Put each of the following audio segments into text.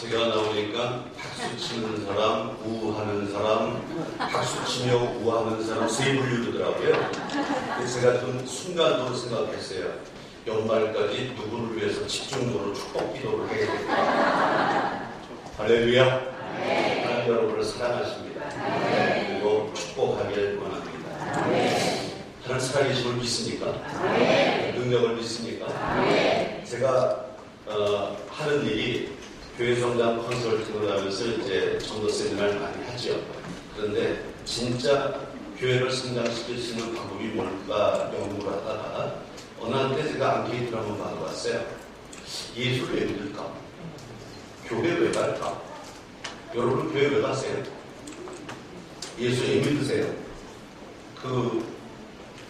제가 나오니까 박수 치는 사람, 우하는 사람, 박수 치며 우하는 사람 세 분류더라고요. 제가 좀 순간적으로 생각했어요. 연말까지 누구를 위해서 집중적으로 축복 기도를 해야겠다. 할렐루야. 하나님 여러분을 사랑하십니다. 그리고 축복하길 원합니다. 하나님 살아계심을 믿습니까? 능력을 믿습니까? 제가 하는 일이 교회 성장 컨설팅을 하면서 이제 전도 세미나를 많이 하죠. 그런데 진짜 교회를 성장시킬 수 있는 방법이 뭘까 연구를 하다가 어느 한때 제가 앙케이트를 한번 받아봤어요. 예수를 왜 믿을까? 교회 왜 갈까? 여러분 교회 왜 가세요? 예수 왜 믿으세요? 그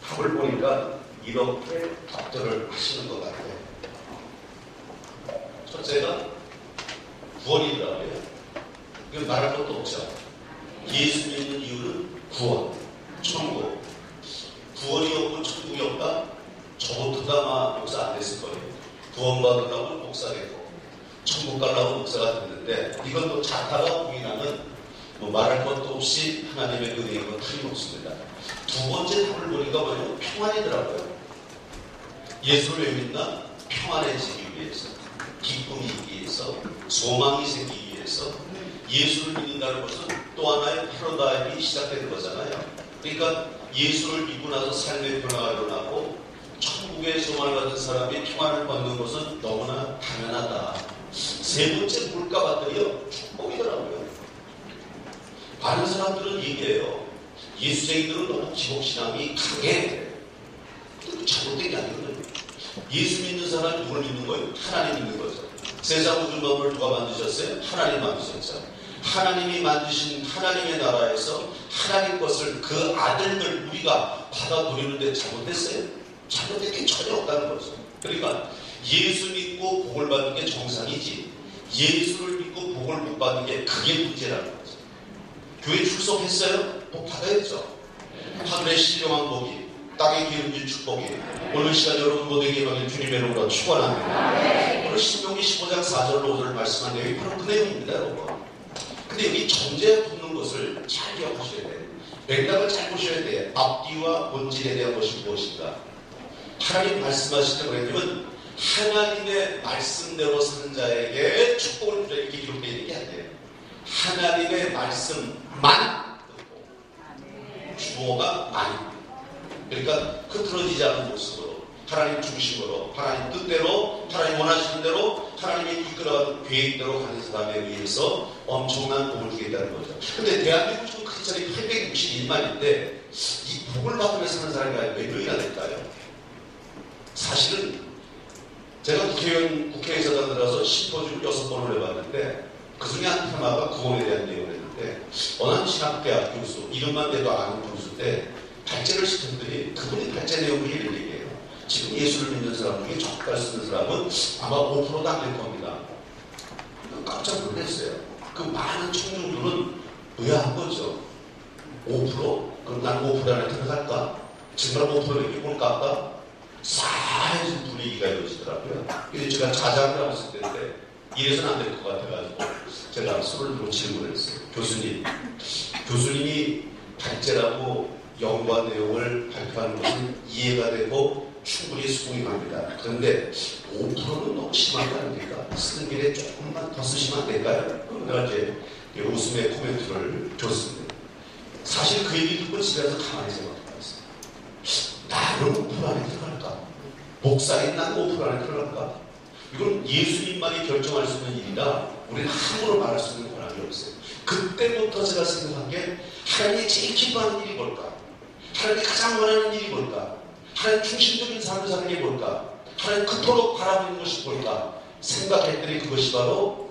답을 보니까 이렇게 답들을 하시는 것 같아요. 첫째가 구원이더라고요. 이거 말할 것도 없죠. 예수 믿는 이유는 구원, 천국. 구원이 없고 천국이 없다? 저부터도 아마 목사 안 됐을 거예요. 구원받으려고 목사 됐고 천국 가려고 목사가 됐는데 이건 또 자타가 부인하는 뭐 말할 것도 없이 하나님의 은혜인 건 틀림없습니다. 두 번째 답을 보니까 뭐냐면 평안이더라고요. 예수를 왜 믿나? 평안해지기 위해서, 기쁨이 있기 위해서, 소망이 생기기 위해서. 예수를 믿는다는 것은 또 하나의 패러다임이 시작되는 거잖아요. 그러니까 예수를 믿고 나서 삶의 변화가 일어나고 천국의 소망을 가진 사람이 평안을 받는 것은 너무나 당연하다. 세 번째 뭘까 봤더니요, 축복이더라고요. 많은 사람들은 얘기해요. 예수쟁이들은 너무 기복신앙이 강해. 잘못된 게 아니거든요. 예수 믿는 사람이 누굴 믿는 거예요? 하나님 믿는 거죠. 세상 우주 만물을 누가 만드셨어요? 하나님 만드셨죠. 하나님이 만드신 하나님의 나라에서 하나님 것을 그 아들들 우리가 받아 누리는데 잘못됐어요? 잘못된 게 전혀 없다는 거죠. 그러니까 예수 믿고 복을 받는 게 정상이지 예수를 믿고 복을 못 받는 게 그게 문제라는 거죠. 교회 출석했어요? 복 받아야죠. 하늘의 신령한 복이, 땅의 기름진 축복이 오늘 시간 여러분 모두에게 임하길 주님의 이름으로 축원합니다. 오늘 신명기 15장 4절로 5절을 말씀한 내용이 바로 그 내용입니다, 여러분. 근데 여기 전제에 붙는 것을 잘 기억하셔야 돼요. 맥락을 잘 보셔야 돼요. 앞뒤와 본질에 대한 것이 무엇인가. 하나님 말씀하실 때 뭐냐면 하나님의 말씀대로 사는 자에게 축복을 주라 이렇게 기록되어 있는 게 아니에요. 하나님의 말씀만 듣고 주어가 많이. 그러니까 흐트러지지 않은 모습으로 하나님 중심으로 하나님 뜻대로 하나님 원하시는 대로 하나님이 이끌어가는 계획대로 가는 사람에 의해서 엄청난 복을 주겠다는 거죠. 근데 대한민국 지금 크리스찬이 861만인데 이 복을 받으면서 사는 사람이 몇 명이나 될까요? 사실은 제가 국회의사당 들어서 심포지움 6번을 해봤는데 그 중에 한 테마가 구원에 대한 내용을 했는데 어느 한 신학대학 교수 이름만 대도 아는 교수인데 발제를 시켰더니 그분이 발제 내용을 이런 얘기해요. 지금 예수를 믿는 사람 중에 젓갈 쓰는 사람은 아마 5%도 안 될 겁니다. 깜짝 놀랐어요. 그 많은 청중들은 의아한 거죠. 5%? 그럼 난 5% 안에 들어갈까? 정말 5%를 이꼴 깎아? 싸해진 분위기가 이루어지더라고요. 그래서 제가 자장을 하고 있을 때인데 이래서는 안 될 것 같아가지고 제가 손을 들고 질문을 했어요. 교수님이 발제라고 연구한 내용을 발표하는 것은 이해가 되고 충분히 수긍이 갑니다. 그런데 5%는 너무 심한 거 아닙니까? 쓰는 길에 조금만 더 쓰시면 안 될까요? 내가 이제 웃음의 코멘트를 줬습니다. 사실 그 얘기 듣고 집에 가서 가만히 생각해봤어요. 나는 5% 안에 들어갈까? 목사인 난 5% 안에 들어갈까? 이건 예수님만이 결정할 수 있는 일이라 우리는 함부로 말할 수 있는 권한이 없어요. 그때부터 제가 생각한 게 하나님이 제일 기뻐하는 일이 뭘까? 하나님이 가장 원하는 일이 뭘까? 하나님 중심적인 삶을 사는 게 뭘까? 하나님 그토록 바라보는 것이 뭘까? 생각했더니 그것이 바로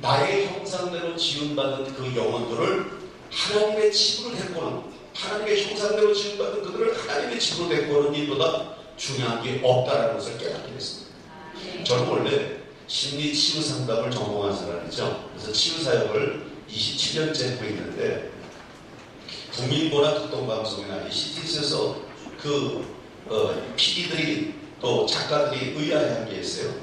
나의 형상대로 지음받은 그 영혼들을 하나님의 집으로 데리고는 하나님의 형상대로 지음받은 그들을 하나님의 집으로 데리고는 일보다 중요한 게 없다는 것을 깨닫게 됐습니다. 저는 원래 심리치유상담을 전공한 사람이죠. 그래서 치유사역을 27년째 하고 있는데 국민보라 극동방송이나 CTS에서 PD들이 또 작가들이 의아해한 게 있어요.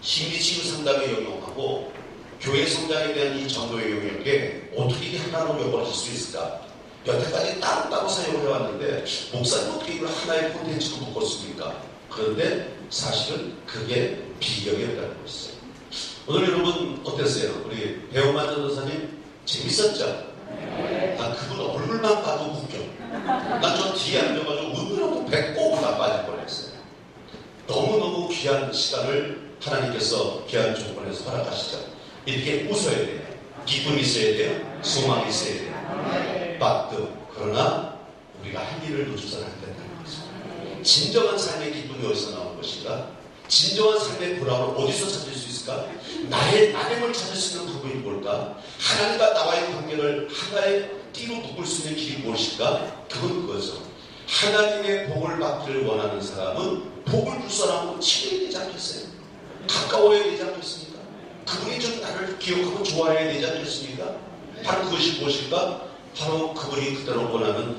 심리치유 상담에 영용하고 교회 성장에 대한 이 전도의 영역에 어떻게 하나로 여겨질 수 있을까? 여태까지 따로따로 사용을 해왔는데 목사님 어떻게 이걸 하나의 콘텐츠로 묶었습니까? 그런데 사실은 그게 비결이었다는 것이죠. 오늘 여러분 어땠어요? 우리 배우만 전도사님 재밌었죠? 난 그분 얼굴만 봐도 웃겨. 난 저 뒤에 앉아가지고 웃느라고 배꼽을 다 빠질 뻔했어요. 너무너무 귀한 시간을 하나님께서 귀한 조건에서 허락하시죠. 이렇게 웃어야 돼요. 기쁨이 있어야 돼요. 소망이 있어야 돼요. 맞도. 그러나 우리가 할 일을 놓쳐서는 안 된다는 거죠. 진정한 삶의 기쁨이 어디서 나오는 것인가? 진정한 삶의 보람을 어디서 찾을 수 있을까? 나됨을 찾을 수 있는 부분이 뭘까? 하나님과 나와의 관계를 하나의 띠로 묶을 수 있는 길이 무엇일까? 그건 그거죠. 하나님의 복을 받기를 원하는 사람은 복을 줄 사람은 친해야 되지 않겠어요? 가까워야 되지 않겠습니까? 그분이 좀 나를 기억하고 좋아해야 되지 않겠습니까? 바로 그것이 무엇일까? 바로 그분이 그대로 원하는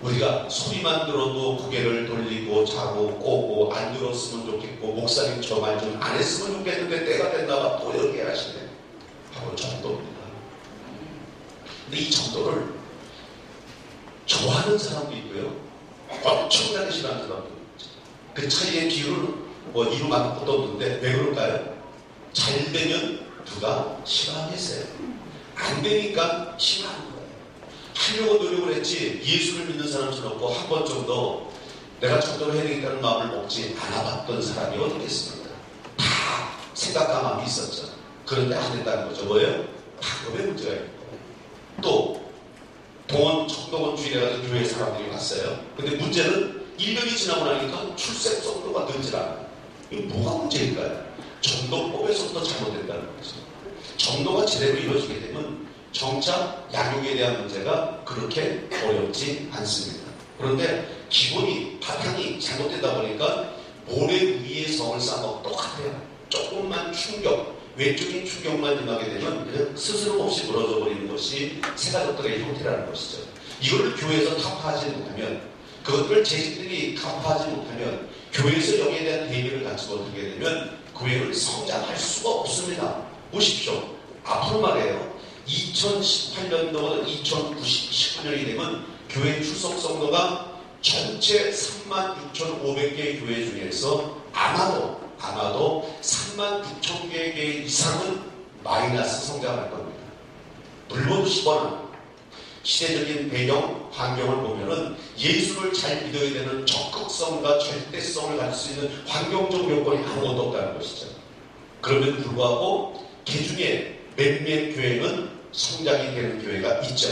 우리가 소리만 들어도 고개를 돌리고 자고 꼬고 안 들었으면 좋겠고 목사님 저 말 좀 안 했으면 좋겠는데 때가 됐나봐 또 이렇게 하시네. 바로 정도입니다. 근데 이 정도를 좋아하는 사람도 있고요. 엄청나게 싫어하는 사람도 있죠. 그 차이의 비율은 뭐 이루 만들 것도 없는데 왜 그럴까요? 잘 되면 누가 싫어하겠어요. 안 되니까 싫어하는 거예요. 하려고 노력을 했지 예수를 믿는 사람처럼 한 번 정도 내가 정도를 해야 되겠다는 마음을 먹지 않아봤던 사람이 어디 있겠습니까? 다 생각과 마음이 있었죠. 그런데 안 된다는 거죠. 뭐예요? 방법의 문제가 있는 거예요. 또 동원 청동원 주일에 가서 교회 사람들이 갔어요. 근데 문제는 1년이 지나고 나니까 출생 속도가 늘질 않아요. 이거 뭐가 문제일까요? 정도법에서부터 잘못된다는 거죠. 정도가 제대로 이루어지게 되면 정작 양육에 대한 문제가 그렇게 어렵지 않습니다. 그런데 기본이 바탕이 잘못되다 보니까 모래 위에 성을 쌓아도 똑같아요. 조금만 충격, 외적인 충격만 임하게 되면 그냥 스스럼 없이 무너져 버리는 것이 새가족들의 형태라는 것이죠. 이거를 교회에서 타파하지 못하면, 그것들을 재직들이 타파하지 못하면, 교회에서 여기에 대한 대비를 갖지 못하게 되면 교회를 성장할 수가 없습니다. 보십시오. 앞으로 말해요. 2018년도보다 2019년이 되면 교회 출석 성도가 전체 36,500개의 교회 중에서 아마도 36,000개 이상은 마이너스 성장할 겁니다. 물론 10원은 시대적인 배경, 환경을 보면은 예수를 잘 믿어야 되는 적극성과 절대성을 가질 수 있는 환경적 요건이 아무것도 없다는 것이죠. 그럼에도 불구하고 개중에 몇몇 교회는 성장이 되는 교회가 있죠.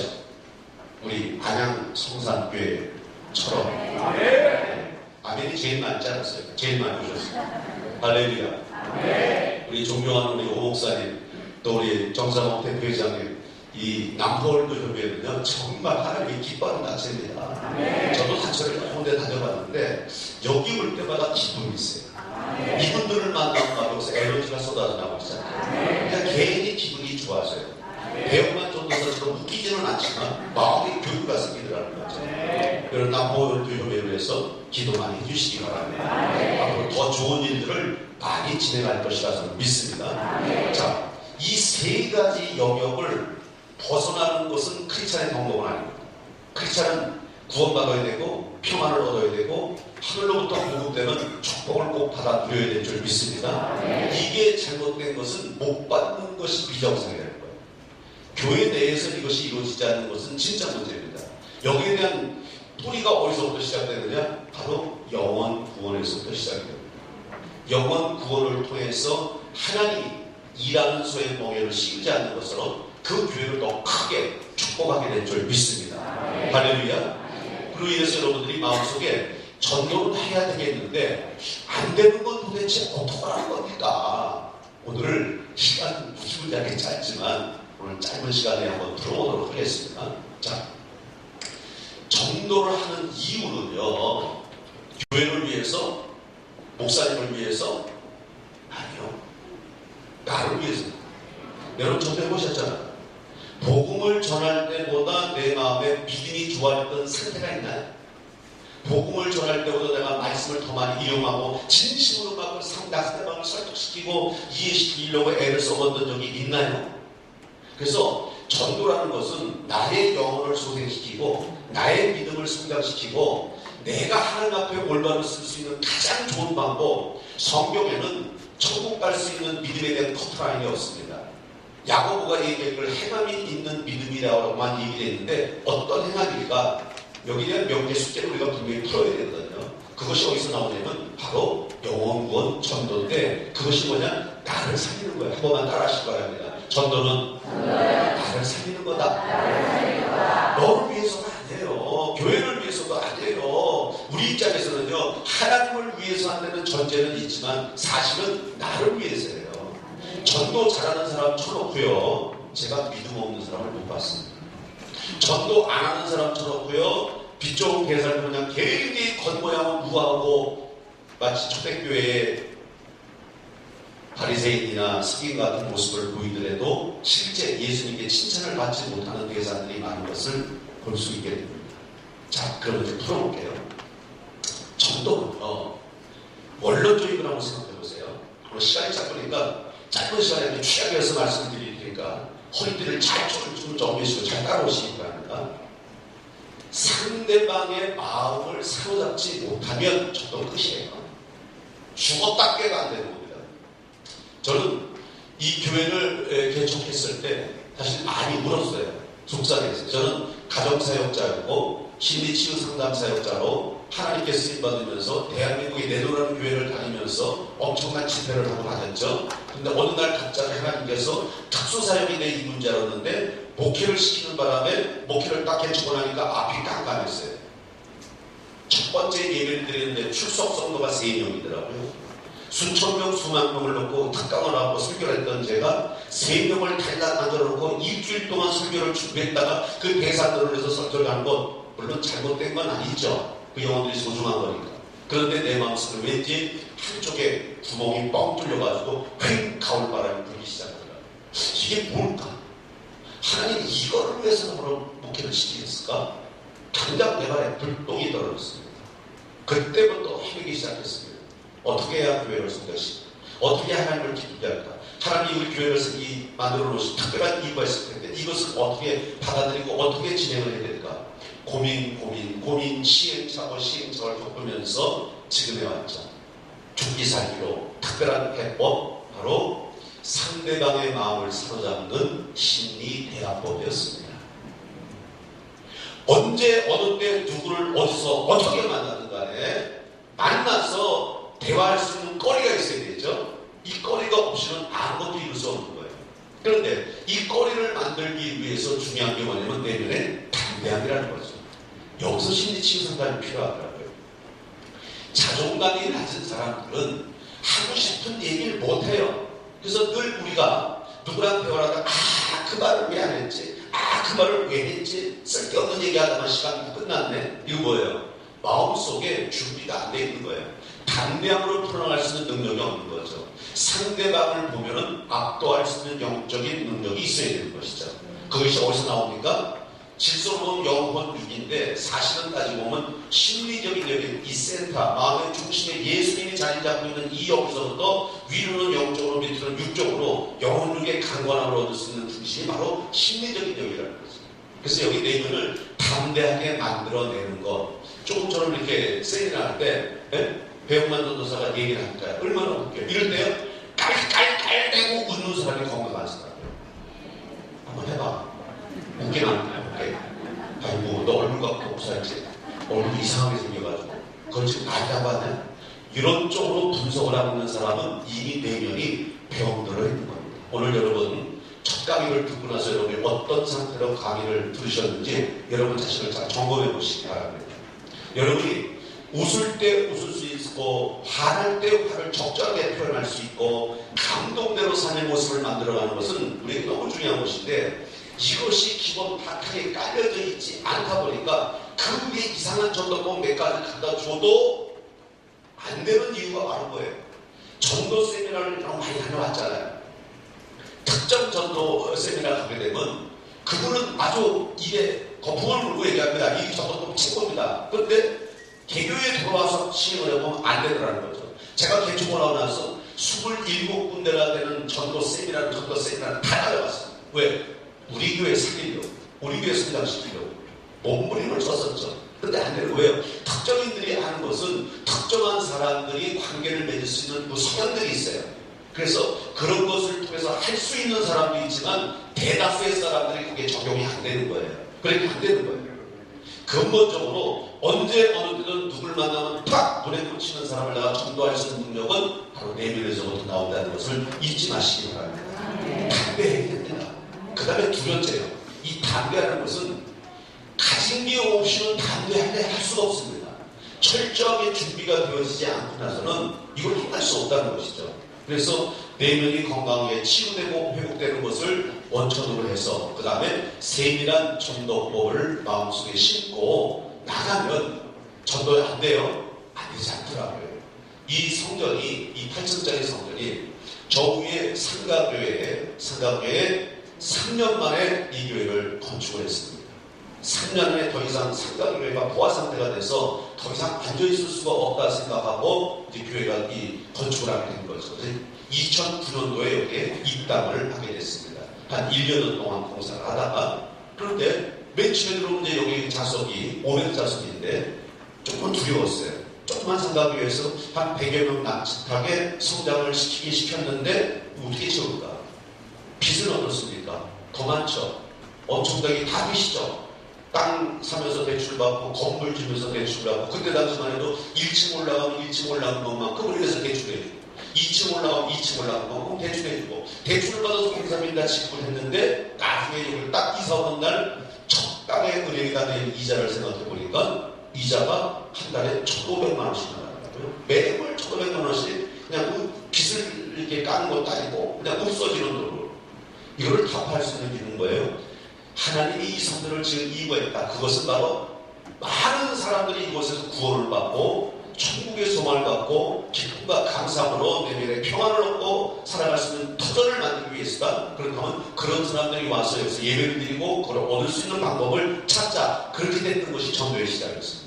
우리 안양 성산교회처럼. 아멘이 제일 많지 않았어요? 제일 많이 오셨어요. 할렐루야. 우리 존경하는 우리 오 목사님, 또 우리 정상호 대표회장님, 이 남포월드 협회는요 정말 하나님이 기뻐하는 단체입니다. 저도 단체를 혼자 다녀봤는데 여기 올 때마다 기쁨이 있어요. 이분들을 만나면 여기서 에너지가 쏟아져 나오잖아요. 그냥 개인이 기분이 좋아져요. 배우만 전도사처럼 웃기지는 않지만 마음의 교류가 생기더라는 거죠. 그런 남포월드 협회를 위해서 기도 많이 해주시기 바랍니다. 앞으로 더 좋은 일들을 많이 진행할 것이라 저는 믿습니다. 자, 이 세 가지 영역을 벗어나는 것은 크리스찬의 방법은 아닙니다. 크리스찬은 구원받아야 되고 평안을 얻어야 되고 하늘로부터 공급되는 축복을 꼭 받아 누려야 될 줄 믿습니다. 이게 잘못된 것은 못 받는 것이 비정상이 되는 거예요. 교회 내에서 이것이 이루어지지 않는 것은 진짜 문제입니다. 여기에 대한 뿌리가 어디서부터 시작되느냐? 바로 영원 구원에서부터 시작이 됩니다. 영원 구원을 통해서 하나님이 일하는 소의 멍에를 씌우지 않는 것으로 그 교회를 더 크게 축복하게 될 줄 믿습니다. 할렐루야. 그로 인해서 여러분들이 마음속에 전도를 해야 되겠는데 안 되는 건 도대체 어떻게 하는 겁니까? 오늘 시간 무지무지하게 짧지만 오늘 짧은 시간에 한번 들어보도록 하겠습니다. 자, 전도를 하는 이유는요, 교회를 위해서, 목사님을 위해서, 아니요, 나를 위해서. 여러분 전도해 보셨잖아요. 복음을 전할 때보다 내 마음에 믿음이 좋아졌던 상태가 있나요? 복음을 전할 때보다 내가 말씀을 더 많이 이용하고 진심으로 막 상대방을 설득시키고 이해시키려고 애를 써봤던 적이 있나요? 그래서 전도라는 것은 나의 영혼을 소생시키고 나의 믿음을 성장시키고 내가 하나님 앞에 올바로 쓸 수 있는 가장 좋은 방법, 성경에는 천국 갈 수 있는 믿음에 대한 커트라인이 없습니다. 야고보가 얘기한 걸 행함이 있는 믿음이라고만 얘기를 했는데 어떤 행함일까? 여기에 대한 명제 숙제를 우리가 분명히 풀어야 되거든요. 그것이 어디서 나오냐면 바로 영혼 구원 전도인데 그것이 뭐냐? 나를 살리는 거예요. 한 번만 따라 하시기 바랍니다. 전도는 나를 살리는 거다. 너를 위해서가 아니에요. 교회를 위해서도 아니에요. 우리 입장에서는요, 하나님을 위해서 한다는 전제는 있지만 사실은 나를 위해서예요. 전도 잘하는 사람 쳐놓고요, 제가 믿음 없는 사람을 못 봤습니다. 전도 안 하는 사람 쳐놓고요, 빛 좋은 개살 그냥 굉장히 겉모양은 우아하고 마치 초대교회에 바리새인이나 스님 같은 모습을 보이더라도 실제 예수님께 칭찬을 받지 못하는 대사들이 많은 것을 볼 수 있게 됩니다. 자, 그럼 이제 풀어볼게요. 전도는요, 원론적이라고 한번 생각해보세요. 시간이 짧으니까 짧은 시간에 취약해 해서 말씀드리니까 허리띠를 잘 좀 정리하시고 잘 따라오시기 바랍니다. 상대방의 마음을 사로잡지 못하면 전도는 끝이에요. 죽었다 깨가 안 되는 겁니다. 저는 이 교회를 개척했을 때 사실 많이 울었어요. 속상했어요. 저는 가정사역자였고 심리치유상담사역자로 하나님께 쓰임받으면서 대한민국에 내노라는 교회를 다니면서 엄청난 집회를 하고 다녔죠. 근데 어느 날 갑자기 하나님께서 특수사역이 내 임무인 줄 알았는데 목회를 시키는 바람에 목회를 딱 해주고 나니까 앞이 깜깜했어요. 첫 번째 예배를 드리는데 출석 성도가 3명이더라고요. 수천 명, 수만 명을 놓고 특강을 하고 설교를 했던 제가 3명을 달라 만들어놓고 일주일 동안 설교를 준비했다가 그 대사들을 해서 설교를 하는 것, 물론 잘못된 건 아니죠. 그 영혼들이 소중한 거니까. 그런데 내 마음속에 왠지 한쪽에 구멍이 뻥 뚫려가지고 휙 가을바람이 불기 시작하더라고요. 이게 뭘까? 하나님 이거를 위해서 나로 목회를 시키겠을까? 당장 내 발에 불똥이 떨어졌습니다. 그때부터 헤매기 시작했습니다. 어떻게 해야 교회를 섬겼을까? 어떻게 하나님을 기쁘게 할까? 하나님이 우리 교회를 만들어 놓으신 특별한 이유가 있을 텐데 이것을 어떻게 받아들이고 어떻게 진행을 해야 될까? 고민, 시행착오를 겪으면서 지금 해왔죠. 죽기 살기로 특별한 해법, 바로 상대방의 마음을 사로잡는 심리대화법이었습니다. 언제, 어느 때, 누구를 어디서 어떻게 만나든 간에 만나서 대화할 수 있는 거리가 있어야 되죠. 이 거리가 없이는 아무것도 이룰 수 없는 거예요. 그런데 이 거리를 만들기 위해서 중요한 게 뭐냐면 내면의 담대함이라는 거죠. 여기서 심리치유 상담이 필요하더라고요. 자존감이 낮은 사람들은 하고 싶은 얘기를 못해요. 그래서 늘 우리가 누구랑 대화를 하다가 그 말을 왜 안 했지? 그 말을 왜 했지? 쓸데없는 얘기하다가 시간이 끝났네. 이거 뭐예요? 마음속에 준비가 안 돼 있는 거예요. 담대함으로 풀어나갈 수 있는 능력이 없는 거죠. 상대방을 보면은 압도할 수 있는 영적인 능력이 있어야 되는 것이죠. 그것이 어디서 나옵니까? 질서로운 영혼 육인데 사실은 따지고 보면 심리적인 여기 이 센터, 마음의 중심에 예수님이 자리 잡고 있는 이 여기서부터 위로는 영적으로 밑으로는 육적으로 영혼 육의 강건함을 얻을 수 있는 중심이 바로 심리적인 영이라는 거죠. 그래서 여기 내면을 담대하게 만들어내는 것. 조금처럼 이렇게 세미나 할 때 배영만 전도사가 얘기를 하니까 얼마나 웃겨요. 이럴 때요 깔깔깔대고 웃는 사람이 건강한 사람이에요. 한번 해봐. 웃긴 안 해요. 아이고 너 얼굴 갖고 없어야지. 얼굴 이상하게 생겨가지고 그걸 지금 알다고 하네. 이런 쪽으로 분석을 하고 있는 사람은 이미 내면이 병들어 있는 겁니다. 오늘 여러분 첫 강의를 듣고 나서 여러분이 어떤 상태로 강의를 들으셨는지 여러분 자신을 잘 점검해 보시기 바랍니다. 여러분이 웃을 때 웃을 수 있고 화날 때 화를 적절하게 표현할 수 있고 감동대로 삶의 모습을 만들어가는 것은 우리에게 너무 중요한 것인데 이것이 기본 바탕에 깔려져 있지 않다 보니까 그 위에 이상한 전도법 몇 가지 갖다 줘도 안 되는 이유가 많은 거예요. 전도 세미나를 너무 많이 다녀왔잖아요. 특정 전도 세미나 가게 되면 그분은 아주 입에 거품을 물고 얘기합니다. 이 전도법 최고입니다. 그런데 개교에 들어와서 시행을 해보면 안 되더라는 거죠. 제가 개총을 하고 나서 27군데나 되는 전도쌤이라는 다 다녀왔어요. 왜? 우리 교회 살리려고, 우리 교회 성장시키려고 몸부림을 썼었죠. 근데 안 되는 거예요. 특정인들이 하는 것은 특정한 사람들이 관계를 맺을 수 있는 그 성향들이 있어요. 그래서 그런 것을 통해서 할 수 있는 사람도 있지만 대다수의 사람들이 그게 적용이 안 되는 거예요. 그렇게 안 되는 거예요. 근본적으로 언제 어느 때든 누굴 만나면 탁 눈에 꽂히는 사람을 내가 전도할 수 있는 능력은 바로 내면에서부터 나온다는 것을 잊지 마시기 바랍니다. 담대해야 됩니다. 그 다음에 두 번째요. 이 담대하는 것은 가진 게 없이는 담대하게 할 수가 없습니다. 철저하게 준비가 되어지지 않고 나서는 이걸 행할 수 없다는 것이죠. 그래서 내면이 건강하게 치유되고 회복되는 것을 원천으로 해서 그 다음에 세밀한 전도법을 마음속에 심고 나가면 전도에 안 돼요? 안 되지 않더라고요. 이 성전이, 이 8층짜리 성전이 저 위에 상가교회에 3년 만에 이 교회를 건축을 했습니다. 3년 안에 더 이상 상가교회가 보아 상태가 돼서 더 이상 앉아있을 수가 없다 생각하고 이제 교회가 이 건축을 하게 된 거죠. 2009년도에 여기에 입당을 하게 됐습니다. 한 1년 동안 공사를 하다가 그런데 맨 처음에 들어오면 이제 여기 좌석이 500 좌석인데 조금 두려웠어요. 조그만 상가교회에서 한 100여 명 남짓하게 성장을 시켰는데 어떻게 채울까? 빚은 어떻습니까? 더 많죠. 엄청나게 다 빚이죠. 땅 사면서 대출받고 건물 지면서 대출받고 그때 당시만 해도 1층 올라가면 1층 올라간 것만큼 우리에서 대출해주고 2층 올라가면 2층 올라간 것만큼 대출해주고 대출을 받아서 공사비를 다 지급을 했는데 나중에 이걸 딱 이사 오는 날 첫 달에 은행에다 낸 이자를 생각해보니까 이자가 한 달에 1,500만 원씩 나가더라고요. 매월 1,500만 원씩 그냥 그 빚을 이렇게 까는 것도 아니고 그냥 없어지는 돈으로 이거를 답할 수 있는 거예요. 하나님이 이 성전을 지금 이거했다. 그것은 바로 많은 사람들이 이곳에서 구원을 받고 천국의 소망을 갖고 기쁨과 감사함으로 내면의 평안을 얻고 살아갈 수 있는 터전을 만들기 위해서다. 그렇다면 그런 사람들이 와서 여기서 예배를 드리고 그걸 얻을 수 있는 방법을 찾자. 그렇게 됐던 것이 전도의 시작이었습니다.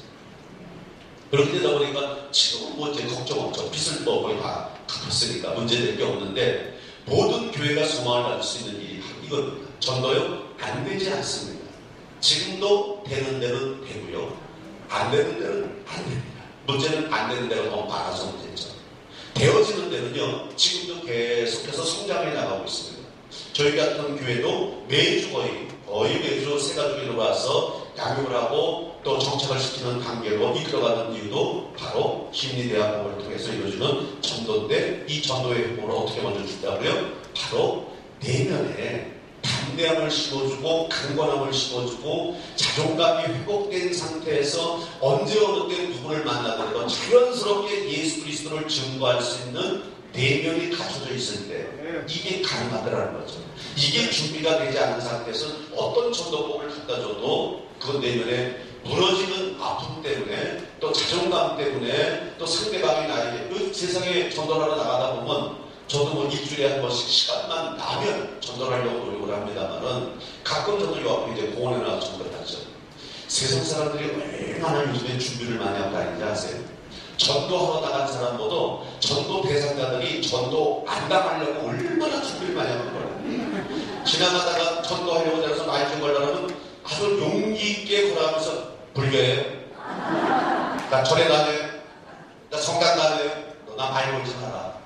그렇게 되다 보니까 지금은 뭐 이제 걱정 없죠. 빚을 또 거의 다 갚았으니까 문제될 게 없는데 모든 교회가 소망을 받을 수 있는 일이 이겁니다. 전도요? 안 되지 않습니다. 지금도 되는 데는 되고요. 안 되는 데는 안 됩니다. 문제는 안 되는 데가 너무 많아서 문제죠. 되어지는 데는요, 지금도 계속해서 성장해 나가고 있습니다. 저희 같은 교회도 매주 거의 매주 새 가족이 와서 양육을 하고 또 정착을 시키는 단계로 이끌어가는 이유도 바로 심리대학법을 통해서 이루어지는 전도인데 이 전도의 회복을 어떻게 먼저 준다고요? 바로 내면에 담대함을 심어주고 강건함을 심어주고 자존감이 회복된 상태에서 언제 어느 때 누구를 만나더라도 자연스럽게 예수 그리스도를 증거할 수 있는 내면이 갖춰져 있을 때 이게 가능하더라는 거죠. 이게 준비가 되지 않은 상태에서 어떤 전도법을 갖다 줘도 그 내면에 무너지는 아픔 때문에 또 자존감 때문에 또 상대방이 나에게 그 세상에 전도를 하러 나가다 보면 저도 뭐 일주일에 한 번씩 시간만 나면 전도를 하려고 노력을 합니다만은 가끔 저도 요 앞에 이제 공원에 나와서 전도를 하죠. 세상 사람들이 얼마나 요즘에 준비를 많이 하고 다니는지 아세요? 전도하러 나간 사람보다 전도 대상자들이 전도 안 당하려고 얼마나 준비를 많이 하는 거예요. 지나가다가 전도하려고 해서 나이 좀 걸려면 아주 용기 있게 걸어가면서 불교해요. 나 절에 다녀요. 나 성당 다녀요. 너 나 많이 걸지 마라.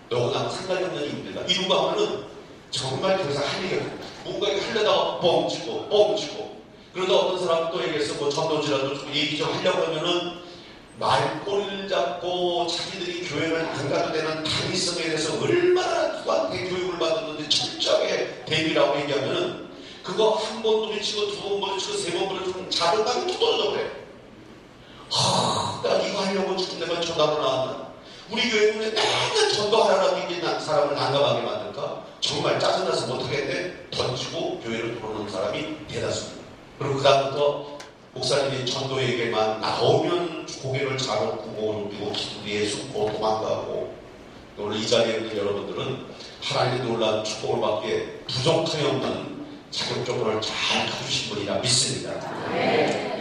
너하고 나하고 상관이 없는 인물이다. 이러고 하면은 정말 더 이상 할 얘기가 없어요. 뭔가 하려다가 뻥치고 그러다 어떤 사람 또 얘기해서 뭐 전도지라도 좀 얘기 좀 하려고 하면은 말꼬리를 잡고 자기들이 교회를 안 가도 되는 당위성에 대해서 얼마나 누구한테 교육을 받았는데 철저하게 대비라고 얘기하면은 그거 한 번 부딪히고 두 번 부딪히고 세 번 부딪히고 자존감이 또 떨어져 그래. 나 이거 하려고 지금 내가 전화로 나왔나? 우리 교회는 왜 맨날 전도하라고 얘기 사람을 난감하게 만들까? 정말 짜증나서 못하겠네. 던지고 교회를 들어오는 사람이 대다수입니다. 그리고 그 다음부터 목사님이 전도 얘기만 나오면 고개를 자놓고 목을 눕히고 기도리에 숨고 도망가고 오늘 이 자리에 있는 여러분들은 하나님의 놀라운 축복을 받기에 부족함이 없는 자격조건을 잘 가주신 분이라 믿습니다.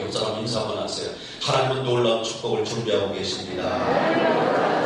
옆 사람 인사 한번 하세요. 하나님은 놀라운 축복을 준비하고 계십니다.